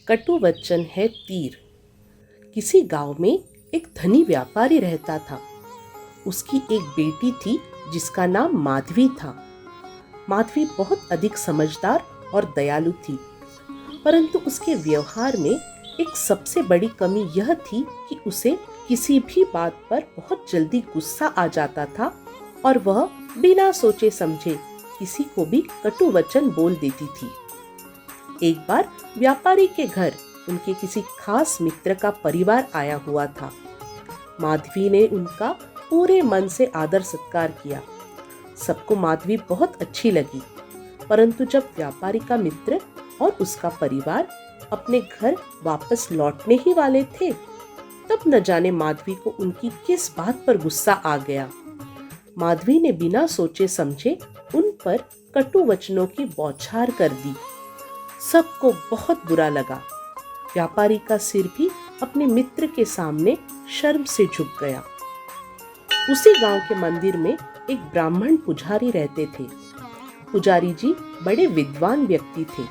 कटु वचन है तीर। किसी गांव में एक धनी व्यापारी रहता था। उसकी एक बेटी थी जिसका नाम माधवी था। माधवी बहुत अधिक समझदार और दयालु थी, परंतु उसके व्यवहार में एक सबसे बड़ी कमी यह थी कि उसे किसी भी बात पर बहुत जल्दी गुस्सा आ जाता था और वह बिना सोचे समझे किसी को भी कटु वचन बोल देती थी। एक बार व्यापारी के घर उनके किसी खास मित्र का परिवार आया हुआ था। माधवी ने उनका पूरे मन से आदर सत्कार किया। सबको माधवी बहुत अच्छी लगी, परंतु जब व्यापारी का मित्र और उसका परिवार अपने घर वापस लौटने ही वाले थे, तब न जाने माधवी को उनकी किस बात पर गुस्सा आ गया। माधवी ने बिना सोचे समझे उन पर कटु वचनों की बौछार कर दी। सबको बहुत बुरा लगा। व्यापारी का सिर भी अपने मित्र के सामने शर्म से झुक गया। उसी गांव के मंदिर में एक ब्राह्मण पुजारी रहते थे। पुजारी जी बड़े विद्वान व्यक्ति थे।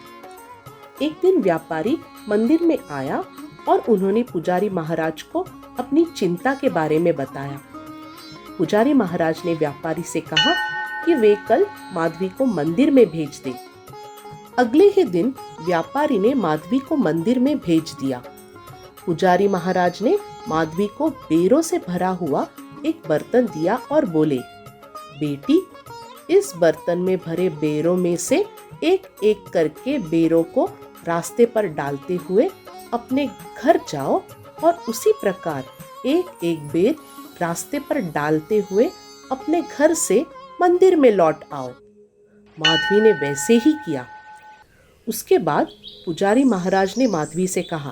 एक दिन व्यापारी मंदिर में आया और उन्होंने पुजारी महाराज को अपनी चिंता के बारे में बताया। पुजारी महाराज ने व्यापारी से कहा कि वे कल माधवी को मंदिर में भेज दे। अगले ही दिन व्यापारी ने माधवी को मंदिर में भेज दिया। पुजारी महाराज ने माधवी को बेरों से भरा हुआ एक बर्तन दिया और बोले, बेटी, इस बर्तन में भरे बेरों में से एक एक करके बेरों को रास्ते पर डालते हुए अपने घर जाओ और उसी प्रकार एक एक बेर रास्ते पर डालते हुए अपने घर से मंदिर में लौट आओ। माधवी ने वैसे ही किया। उसके बाद पुजारी महाराज ने माधवी से कहा,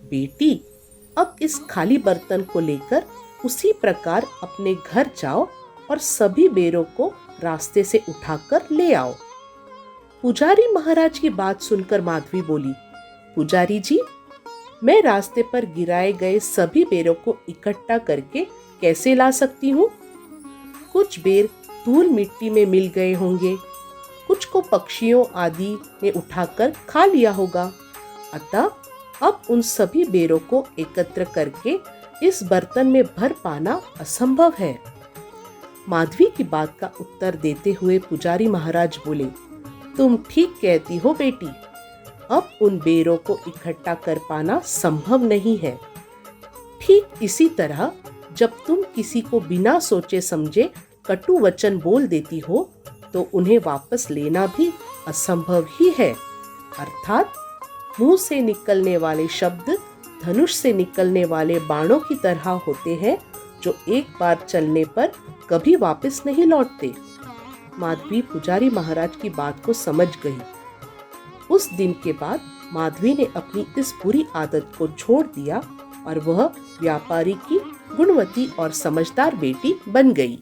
बेटी, अब इस खाली बर्तन को लेकर उसी प्रकार अपने घर जाओ और सभी बेरों को रास्ते से उठाकर ले आओ। पुजारी महाराज की बात सुनकर माधवी बोली, पुजारी जी, मैं रास्ते पर गिराए गए सभी बेरों को इकट्ठा करके कैसे ला सकती हूँ? कुछ बेर धूल मिट्टी में मिल गए होंगे, कुछ को पक्षियों आदि ने उठाकर खा लिया होगा। अतः अब उन सभी बेरों को एकत्र करके इस बर्तन में भर पाना असंभव है। माधवी की बात का उत्तर देते हुए पुजारी महाराज बोले, तुम ठीक कहती हो बेटी, अब उन बेरों को इकट्ठा कर पाना संभव नहीं है। ठीक इसी तरह जब तुम किसी को बिना सोचे समझे कटु वचन बोल देती हो तो उन्हें वापस लेना भी असंभव ही है। अर्थात मुंह से निकलने वाले शब्द धनुष से निकलने वाले बाणों की तरह होते हैं, जो एक बार चलने पर कभी वापस नहीं लौटते। माधवी पुजारी महाराज की बात को समझ गई। उस दिन के बाद माधवी ने अपनी इस बुरी आदत को छोड़ दिया और वह व्यापारी की गुणवती और समझदार बेटी बन गई।